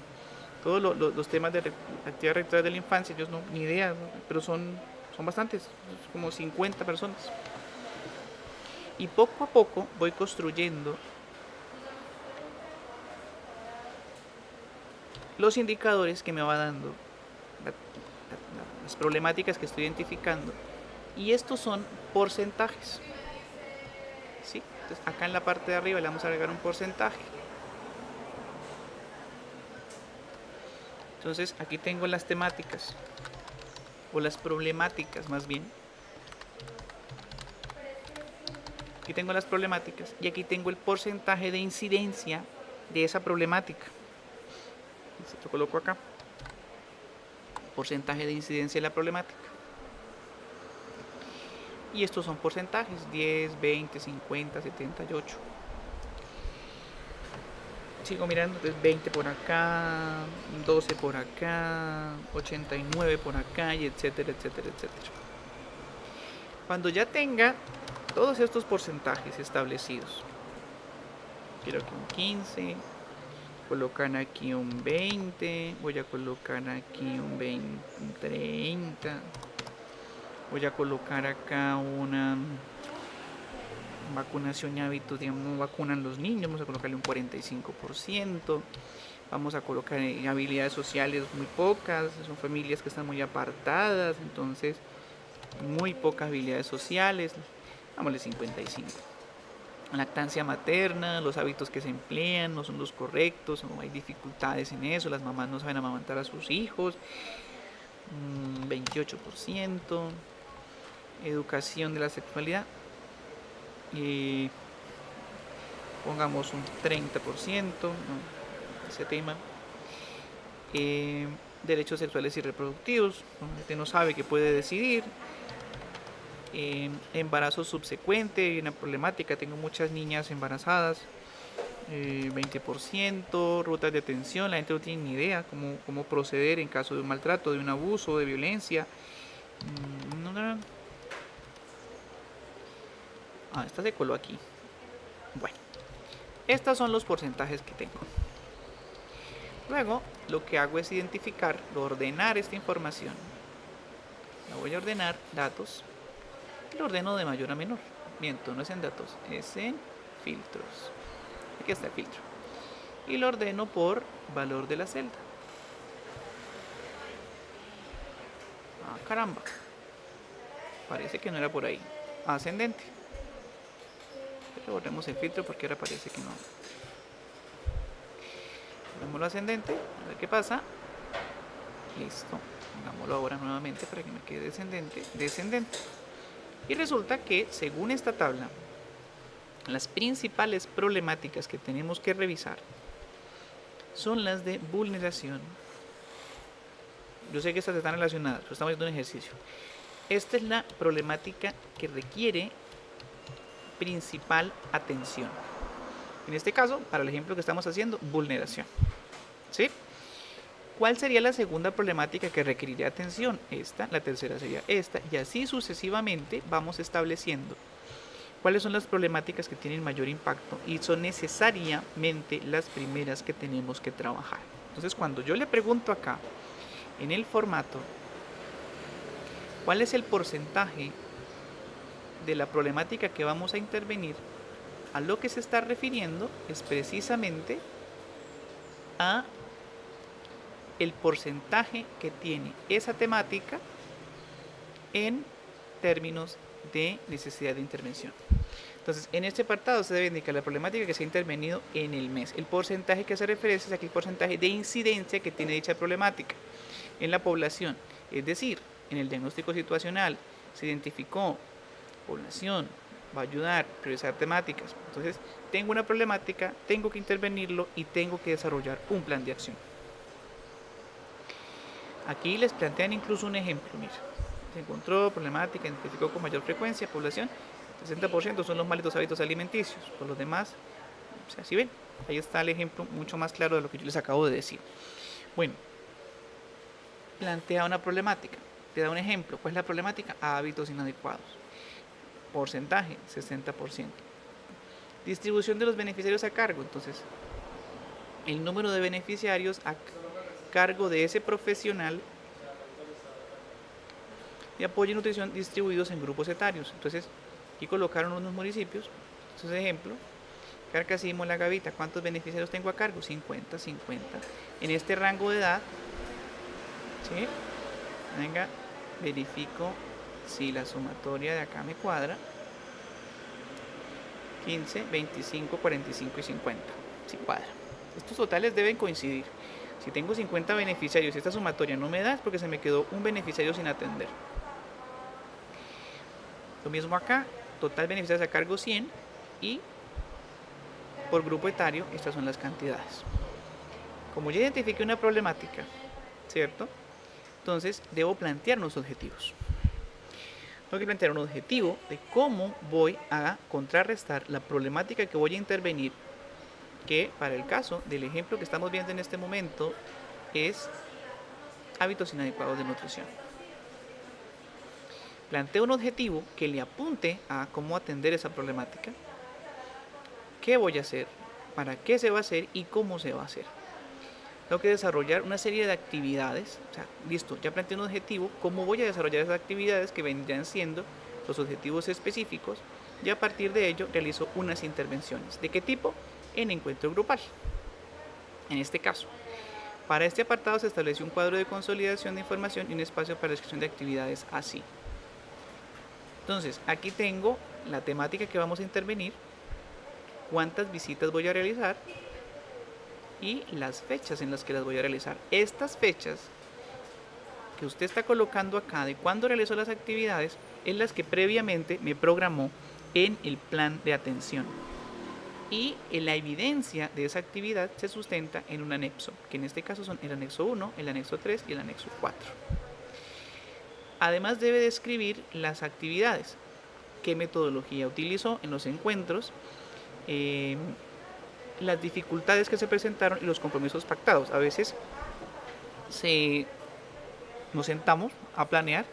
todos los temas de actividades rectoras de la infancia. Ellos no, ni idea, ¿no? Pero son bastantes, como 50 personas. Y poco a poco voy construyendo los indicadores que me va dando las problemáticas que estoy identificando, y estos son porcentajes. ¿Sí? Entonces, acá en la parte de arriba le vamos a agregar un porcentaje. Entonces aquí tengo las temáticas, o las problemáticas más bien. Aquí tengo las problemáticas y aquí tengo el porcentaje de incidencia de esa problemática. Lo coloco acá. Porcentaje de incidencia de la problemática. Y estos son porcentajes: 10, 20, 50, 78. Sigo mirando, entonces 20 por acá, 12 por acá, 89 por acá, y etcétera, etcétera, etcétera. Cuando ya tenga todos estos porcentajes establecidos, quiero que un 15, colocar aquí un 20, voy a colocar aquí un 20, un 30, voy a colocar acá una vacunación y hábitos, digamos, vacunan los niños, vamos a colocarle un 45%, vamos a colocar habilidades sociales muy pocas, son familias que están muy apartadas, entonces muy pocas habilidades sociales, vámonos 55. Lactancia materna, los hábitos que se emplean no son los correctos, hay dificultades en eso, las mamás no saben amamantar a sus hijos, 28%. Educación de la sexualidad, pongamos un 30%, ¿no? Ese tema. Derechos sexuales y reproductivos, la gente no sabe que puede decidir. Embarazo subsecuente, una problemática, tengo muchas niñas embarazadas, 20%. Rutas de atención, la gente no tiene ni idea cómo proceder en caso de un maltrato, de un abuso, de violencia. Esta se coló aquí. Bueno, estos son los porcentajes que tengo. Luego, lo que hago es identificar, ordenar esta información. La voy a ordenar, datos. Lo ordeno de mayor a menor. Miento, no es en datos, es en filtros. Aquí está el filtro. Y lo ordeno por valor de la celda. Caramba. Parece que no era por ahí. Ascendente. Pero borremos el filtro porque ahora parece que no. Pongámoslo ascendente, a ver qué pasa. Listo. Pongámoslo ahora nuevamente para que me quede descendente. Y resulta que, según esta tabla, las principales problemáticas que tenemos que revisar son las de vulneración. Yo sé que estas están relacionadas, pero estamos haciendo un ejercicio. Esta es la problemática que requiere principal atención. En este caso, para el ejemplo que estamos haciendo, vulneración. ¿Sí? ¿Cuál sería la segunda problemática que requeriría atención? Esta, la tercera sería esta, y así sucesivamente vamos estableciendo cuáles son las problemáticas que tienen mayor impacto y son necesariamente las primeras que tenemos que trabajar. Entonces, cuando yo le pregunto acá, en el formato, ¿cuál es el porcentaje de la problemática que vamos a intervenir? A lo que se está refiriendo es precisamente a el porcentaje que tiene esa temática en términos de necesidad de intervención. Entonces, en este apartado se debe indicar la problemática que se ha intervenido en el mes. El porcentaje que hace referencia es aquel porcentaje de incidencia que tiene dicha problemática en la población. Es decir, en el diagnóstico situacional se identificó población, va a ayudar a priorizar temáticas. Entonces, tengo una problemática, tengo que intervenirlo y tengo que desarrollar un plan de acción. Aquí les plantean incluso un ejemplo, mira. Se encontró problemática, identificó con mayor frecuencia población, 60% son los malos hábitos alimenticios, por los demás, o sea, si ven, ahí está el ejemplo mucho más claro de lo que yo les acabo de decir. Bueno, plantea una problemática, te da un ejemplo. ¿Cuál es la problemática? Hábitos inadecuados. Porcentaje, 60%. Distribución de los beneficiarios a cargo. Entonces, el número de beneficiarios a cargo de ese profesional de apoyo y nutrición distribuidos en grupos etarios. Entonces, aquí colocaron unos municipios. Entonces, ejemplo, Carcasimo, La Gavita. ¿Cuántos beneficiarios tengo a cargo? 50, 50. En este rango de edad, ¿sí? Venga, verifico si la sumatoria de acá me cuadra. 15, 25, 45 y 50. Si cuadra. Estos totales deben coincidir. Si tengo 50 beneficiarios y esta sumatoria no me da, es porque se me quedó un beneficiario sin atender. Lo mismo acá, total beneficiarios a cargo 100 y por grupo etario estas son las cantidades. Como ya identifiqué una problemática, ¿cierto? Entonces debo plantear unos objetivos. Tengo que plantear un objetivo de cómo voy a contrarrestar la problemática que voy a intervenir, que para el caso del ejemplo que estamos viendo en este momento es hábitos inadecuados de nutrición. Planteo un objetivo que le apunte a cómo atender esa problemática, qué voy a hacer, para qué se va a hacer y cómo se va a hacer. Tengo que desarrollar una serie de actividades. O sea, listo, ya planteé un objetivo, cómo voy a desarrollar esas actividades que vendrían siendo los objetivos específicos, y a partir de ello realizo unas intervenciones. ¿De qué tipo? En encuentro grupal. En este caso, para este apartado se estableció un cuadro de consolidación de información y un espacio para descripción de actividades así. Entonces, aquí tengo la temática que vamos a intervenir, cuántas visitas voy a realizar y las fechas en las que las voy a realizar. Estas fechas que usted está colocando acá de cuándo realizó las actividades es las que previamente me programó en el plan de atención. Y la evidencia de esa actividad se sustenta en un anexo, que en este caso son el anexo 1, el anexo 3 y el anexo 4. Además debe describir las actividades, qué metodología utilizó en los encuentros, las dificultades que se presentaron y los compromisos pactados. A veces nos sentamos a planear,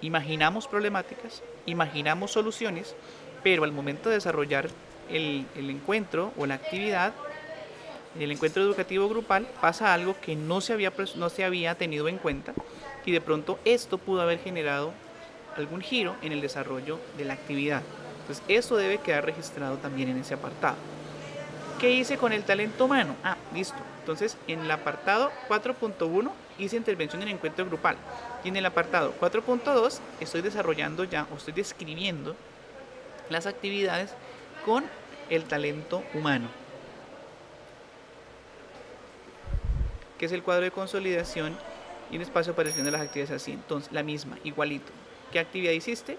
imaginamos problemáticas, imaginamos soluciones, pero al momento de desarrollar el encuentro o la actividad, el encuentro educativo grupal, pasa algo que no se había tenido en cuenta, y de pronto esto pudo haber generado algún giro en el desarrollo de la actividad. Entonces esto debe quedar registrado también en ese apartado. ¿Qué hice con el talento humano? Listo. Entonces en el apartado 4.1 hice intervención en encuentro grupal, y en el apartado 4.2 estoy desarrollando ya o estoy describiendo las actividades con el talento humano, que es el cuadro de consolidación y un espacio para describir las actividades así. Entonces la misma, igualito. ¿Qué actividad hiciste?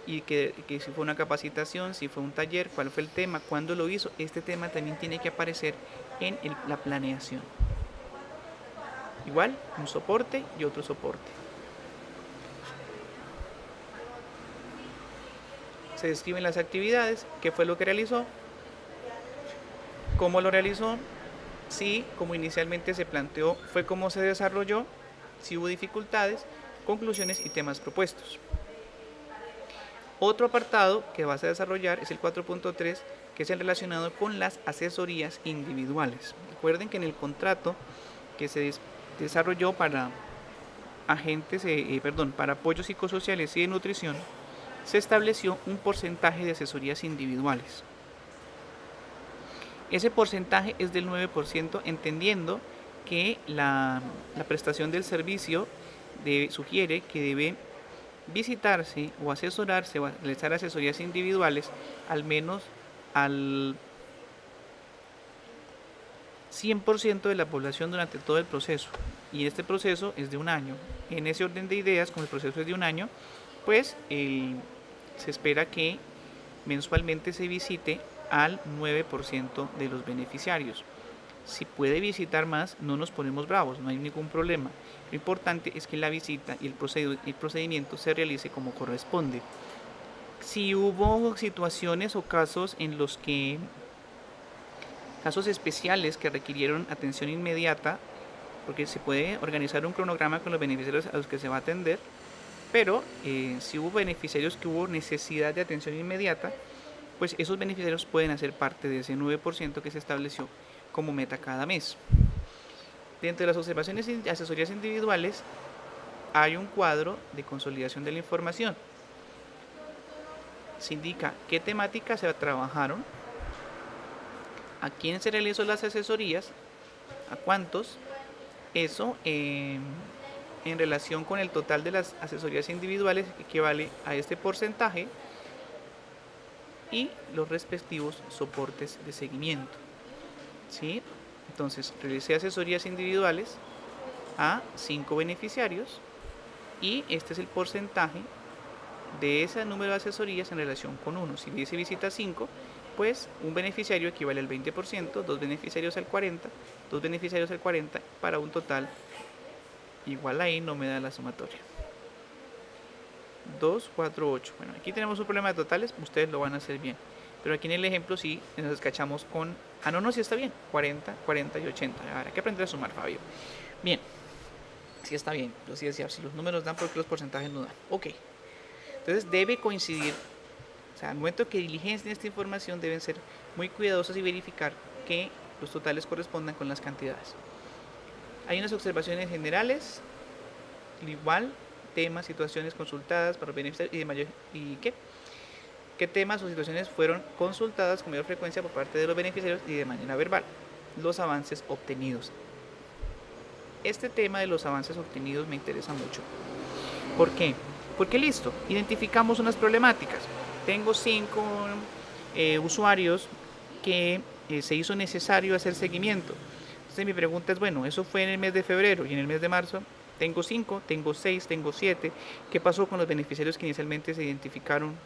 Y que si fue una capacitación, si fue un taller, cuál fue el tema, cuándo lo hizo. Este tema también tiene que aparecer en la planeación. Igual, un soporte y otro soporte. Se describen las actividades, qué fue lo que realizó, cómo lo realizó, si como inicialmente se planteó fue cómo se desarrolló, si hubo dificultades, conclusiones y temas propuestos. Otro apartado que vas a desarrollar es el 4.3, que es el relacionado con las asesorías individuales. Recuerden que en el contrato que se desarrolló para para apoyos psicosociales y de nutrición, se estableció un porcentaje de asesorías individuales. Ese porcentaje es del 9%, entendiendo que la prestación del servicio sugiere que debe visitarse o asesorarse o realizar asesorías individuales al menos al 100% de la población durante todo el proceso. Y este proceso es de un año. En ese orden de ideas, como el proceso es de un año, pues se espera que mensualmente se visite al 9% de los beneficiarios. Si puede visitar más, no nos ponemos bravos, no hay ningún problema. Lo importante es que la visita y el procedimiento se realice como corresponde. Si hubo situaciones o casos en los que casos especiales que requirieron atención inmediata, porque se puede organizar un cronograma con los beneficiarios a los que se va a atender, pero si hubo beneficiarios que hubo necesidad de atención inmediata, pues esos beneficiarios pueden hacer parte de ese 9% que se estableció como meta cada mes. Dentro de las observaciones y asesorías individuales hay un cuadro de consolidación de la información. Se indica qué temáticas se trabajaron, a quién se realizó las asesorías, a cuántos, eso en relación con el total de las asesorías individuales equivale a este porcentaje y los respectivos soportes de seguimiento. ¿Sí? Entonces, realicé asesorías individuales a 5 beneficiarios y este es el porcentaje de ese número de asesorías en relación con uno. Si dice visita 5, pues un beneficiario equivale al 20%, dos beneficiarios al 40%, dos beneficiarios al 40%, para un total igual ahí no me da la sumatoria. 2, 4, 8. Bueno, aquí tenemos un problema de totales, ustedes lo van a hacer bien. Pero aquí en el ejemplo sí nos descachamos con... sí está bien. 40, 40 y 80. Ahora hay que aprender a sumar, Fabio. Bien. Sí está bien. Yo sí decía, si los números dan, porque los porcentajes no dan. Ok. Entonces debe coincidir. O sea, al momento que diligencien esta información deben ser muy cuidadosos y verificar que los totales correspondan con las cantidades. Hay unas observaciones generales. Igual, temas, situaciones consultadas para los beneficiarios y qué temas o situaciones fueron consultadas con mayor frecuencia por parte de los beneficiarios y de manera verbal. Los avances obtenidos. Este tema de los avances obtenidos me interesa mucho. ¿Por qué? Porque listo, identificamos unas problemáticas. Tengo 5 usuarios que se hizo necesario hacer seguimiento. Entonces mi pregunta es, bueno, eso fue en el mes de febrero y en el mes de marzo tengo 5, tengo 6, tengo 7. ¿Qué pasó con los beneficiarios que inicialmente se identificaron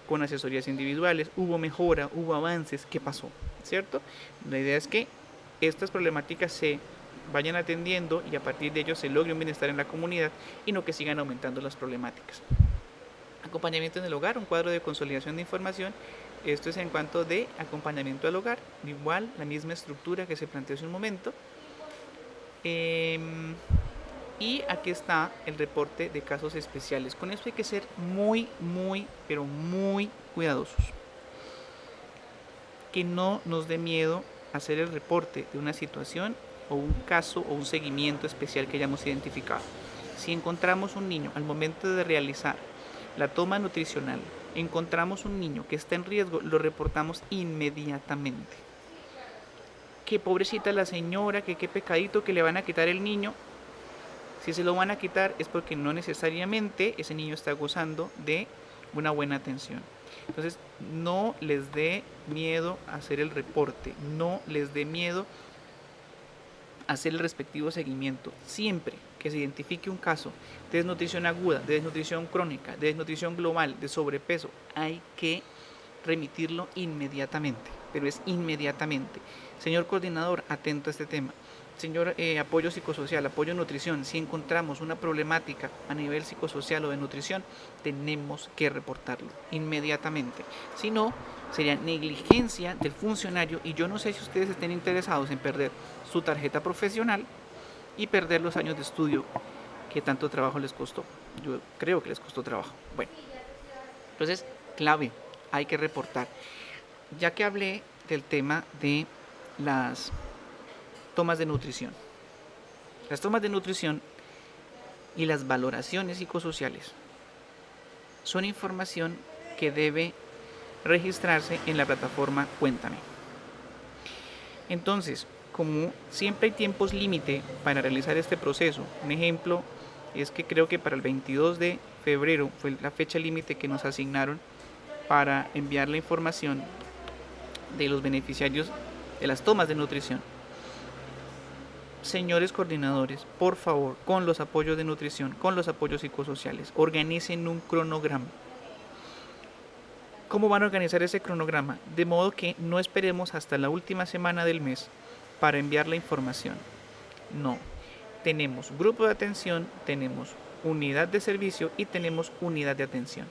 con asesorías individuales? ¿Hubo mejora? ¿Hubo avances? ¿Qué pasó? ¿Cierto? La idea es que estas problemáticas se vayan atendiendo y a partir de ello se logre un bienestar en la comunidad y no que sigan aumentando las problemáticas. Acompañamiento en el hogar, un cuadro de consolidación de información. Esto es en cuanto de acompañamiento al hogar, igual la misma estructura que se planteó hace un momento. Y aquí está el reporte de casos especiales. Con esto hay que ser muy, pero muy cuidadosos. Que no nos dé miedo hacer el reporte de una situación o un caso o un seguimiento especial que hayamos identificado. Si encontramos un niño al momento de realizar la toma nutricional, encontramos un niño que está en riesgo, lo reportamos inmediatamente. Que pobrecita la señora, que qué pecadito que le van a quitar el niño. Si se lo van a quitar es porque no necesariamente ese niño está gozando de una buena atención. Entonces, no les dé miedo hacer el reporte, no les dé miedo hacer el respectivo seguimiento. Siempre que se identifique un caso de desnutrición aguda, de desnutrición crónica, de desnutrición global, de sobrepeso, hay que remitirlo inmediatamente, pero es inmediatamente. Señor coordinador, atento a este tema. Señor apoyo psicosocial, apoyo nutrición, si encontramos una problemática a nivel psicosocial o de nutrición, tenemos que reportarlo inmediatamente. Si no, sería negligencia del funcionario y yo no sé si ustedes estén interesados en perder su tarjeta profesional y perder los años de estudio que tanto trabajo les costó. Yo creo que les costó trabajo. Bueno, entonces, clave, hay que reportar. Ya que hablé del tema de las tomas de nutrición. Las tomas de nutrición y las valoraciones psicosociales son información que debe registrarse en la plataforma Cuéntame. Entonces, como siempre hay tiempos límite para realizar este proceso, un ejemplo es que creo que para el 22 de febrero fue la fecha límite que nos asignaron para enviar la información de los beneficiarios de las tomas de nutrición. Señores coordinadores, por favor, con los apoyos de nutrición, con los apoyos psicosociales, organicen un cronograma. ¿Cómo van a organizar ese cronograma? De modo que no esperemos hasta la última semana del mes para enviar la información. No, tenemos grupo de atención, tenemos unidad de servicio y tenemos unidad de atención.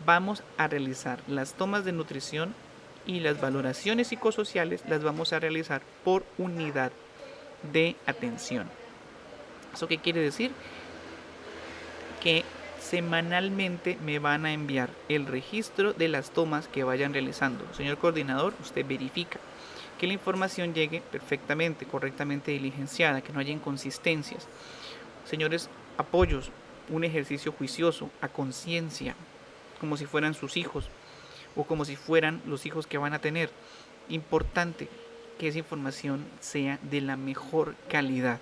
Vamos a realizar las tomas de nutrición y las valoraciones psicosociales las vamos a realizar por unidad de atención. ¿Eso qué quiere decir? Que semanalmente me van a enviar el registro de las tomas que vayan realizando. Señor coordinador, usted verifica que la información llegue perfectamente, correctamente diligenciada, que no haya inconsistencias. Señores apoyos, un ejercicio juicioso, a conciencia, como si fueran sus hijos o como si fueran los hijos que van a tener. Importante que esa información sea de la mejor calidad.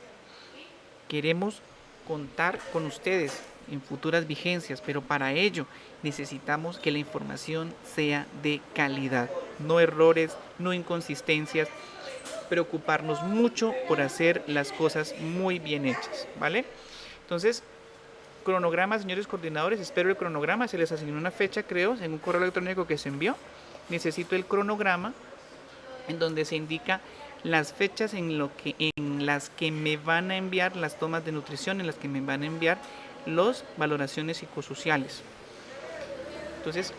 Queremos contar con ustedes en futuras vigencias, pero para ello necesitamos que la información sea de calidad, no errores, no inconsistencias, preocuparnos mucho por hacer las cosas muy bien hechas, ¿vale? Entonces, cronograma, señores coordinadores, espero el cronograma, se les asignó una fecha, creo, en un correo electrónico que se envió. Necesito el cronograma en donde se indica las fechas en las que me van a enviar las tomas de nutrición, en las que me van a enviar las valoraciones psicosociales. Entonces,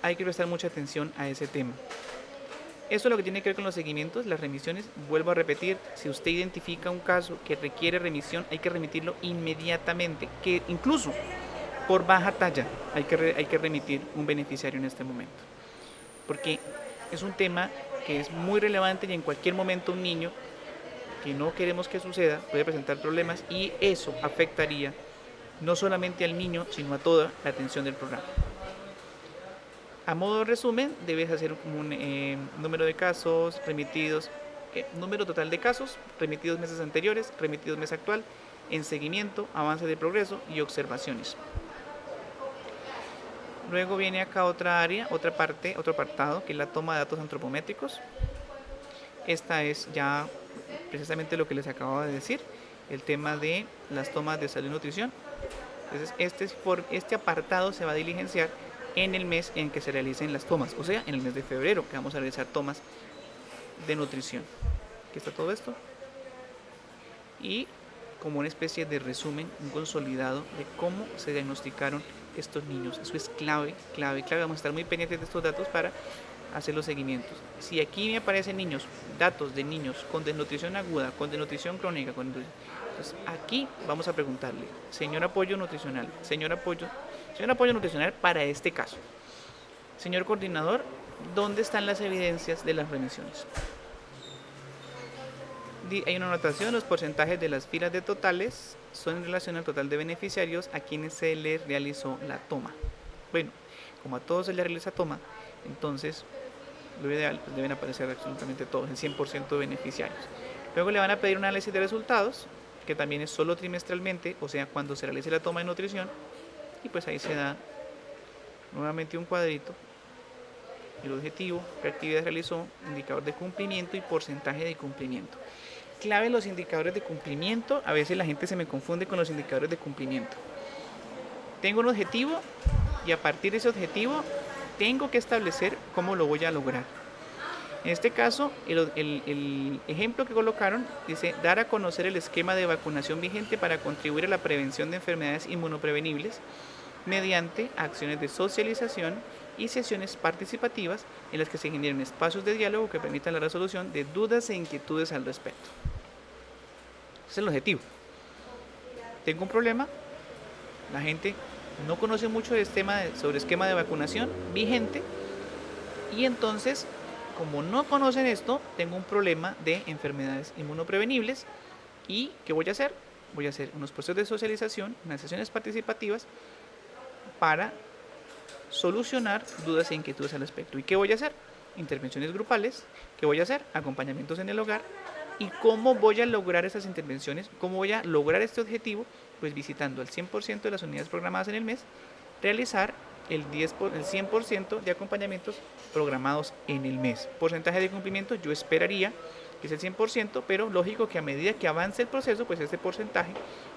hay que prestar mucha atención a ese tema. Eso es lo que tiene que ver con los seguimientos, las remisiones. Vuelvo a repetir, si usted identifica un caso que requiere remisión, hay que remitirlo inmediatamente, que incluso por baja talla hay que remitir un beneficiario en este momento. Porque es un tema que es muy relevante y en cualquier momento un niño, que no queremos que suceda, puede presentar problemas y eso afectaría no solamente al niño, sino a toda la atención del programa. A modo de resumen, debes hacer un número de casos remitidos, número total de casos remitidos meses anteriores, remitidos mes actual, en seguimiento, avance de progreso y observaciones. Luego viene acá otra área, otra parte, otro apartado, que es la toma de datos antropométricos. Esta es ya precisamente lo que les acabo de decir, el tema de las tomas de salud y nutrición. Entonces, este apartado se va a diligenciar en el mes en que se realicen las tomas, o sea, en el mes de febrero, que vamos a realizar tomas de nutrición. Aquí está todo esto. Y como una especie de resumen, un consolidado de cómo se diagnosticaron estos niños. Eso es clave. Vamos a estar muy pendientes de estos datos para hacer los seguimientos. Si aquí me aparecen datos de niños con desnutrición aguda, con desnutrición crónica, entonces aquí vamos a preguntarle, señor apoyo nutricional para este caso. Señor coordinador, ¿dónde están las evidencias de las remisiones? Hay una anotación, los porcentajes de las filas de totales son en relación al total de beneficiarios a quienes se les realizó la toma. Bueno, como a todos se les realiza toma, entonces lo ideal deben aparecer absolutamente todos, el 100% de beneficiarios. Luego le van a pedir un análisis de resultados, que también es solo trimestralmente, o sea, cuando se realice la toma de nutrición, y pues ahí se da nuevamente un cuadrito, el objetivo, qué actividad realizó, indicador de cumplimiento y porcentaje de cumplimiento. Clave los indicadores de cumplimiento, a veces la gente se me confunde con los indicadores de cumplimiento. Tengo un objetivo y a partir de ese objetivo tengo que establecer cómo lo voy a lograr. En este caso, el ejemplo que colocaron dice dar a conocer el esquema de vacunación vigente para contribuir a la prevención de enfermedades inmunoprevenibles mediante acciones de socialización y sesiones participativas en las que se generen espacios de diálogo que permitan la resolución de dudas e inquietudes al respecto. Ese es el objetivo. Tengo un problema, la gente no conoce mucho de sobre esquema de vacunación vigente y entonces, como no conocen esto, tengo un problema de enfermedades inmunoprevenibles y ¿qué voy a hacer? Voy a hacer unos procesos de socialización, unas sesiones participativas para solucionar dudas e inquietudes al respecto. ¿Y qué voy a hacer? Intervenciones grupales. ¿Qué voy a hacer? Acompañamientos en el hogar ¿Y cómo voy a lograr esas intervenciones? ¿Cómo voy a lograr este objetivo? Pues visitando el 100% de las unidades programadas en el mes, realizar el 100% de acompañamientos programados en el mes. Porcentaje de cumplimiento yo esperaría que es el 100%, pero lógico que a medida que avance el proceso, pues este porcentaje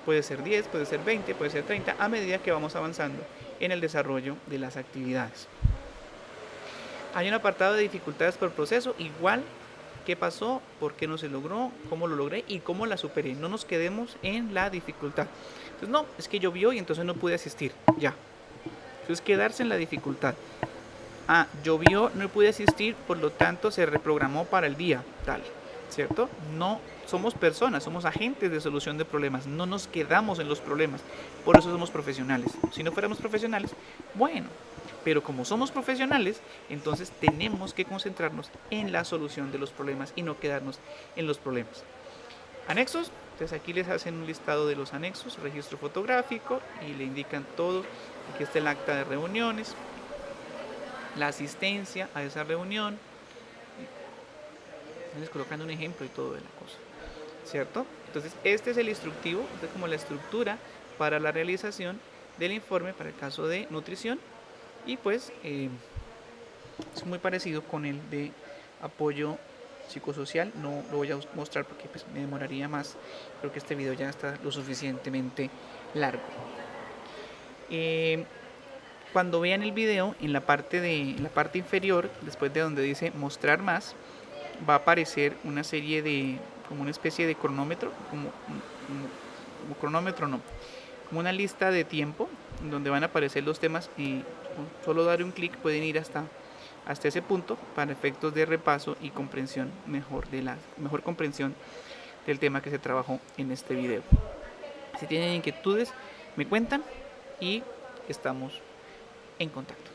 puede ser 10, puede ser 20, puede ser 30, a medida que vamos avanzando en el desarrollo de las actividades. Hay un apartado de dificultades por proceso, igual qué pasó, por qué no se logró, cómo lo logré y cómo la superé. No nos quedemos en la dificultad. Entonces, no, es que llovió y entonces no pude asistir. Ya. Entonces, quedarse en la dificultad. Ah, llovió, no pude asistir, por lo tanto se reprogramó para el día tal. ¿Cierto? No somos personas, somos agentes de solución de problemas. No nos quedamos en los problemas. Por eso somos profesionales. Si no fuéramos profesionales, bueno. Pero como somos profesionales, entonces tenemos que concentrarnos en la solución de los problemas y no quedarnos en los problemas. Anexos, entonces aquí les hacen un listado de los anexos, registro fotográfico y le indican todo. Aquí está el acta de reuniones, la asistencia a esa reunión. Les colocan un ejemplo y todo de la cosa, ¿cierto? Entonces este es el instructivo, esta es como la estructura para la realización del informe para el caso de nutrición. Y pues es muy parecido con el de apoyo psicosocial. No lo voy a mostrar porque pues, me demoraría más. Creo que este video ya está lo suficientemente largo. Cuando vean el video, en la parte inferior, después de donde dice mostrar más, va a aparecer una serie de, como una especie de cronómetro, como cronómetro no, como una lista de tiempo donde van a aparecer los temas y solo dar un clic pueden ir hasta ese punto para efectos de repaso y comprensión mejor comprensión del tema que se trabajó en este video. Si tienen inquietudes me cuentan y estamos en contacto.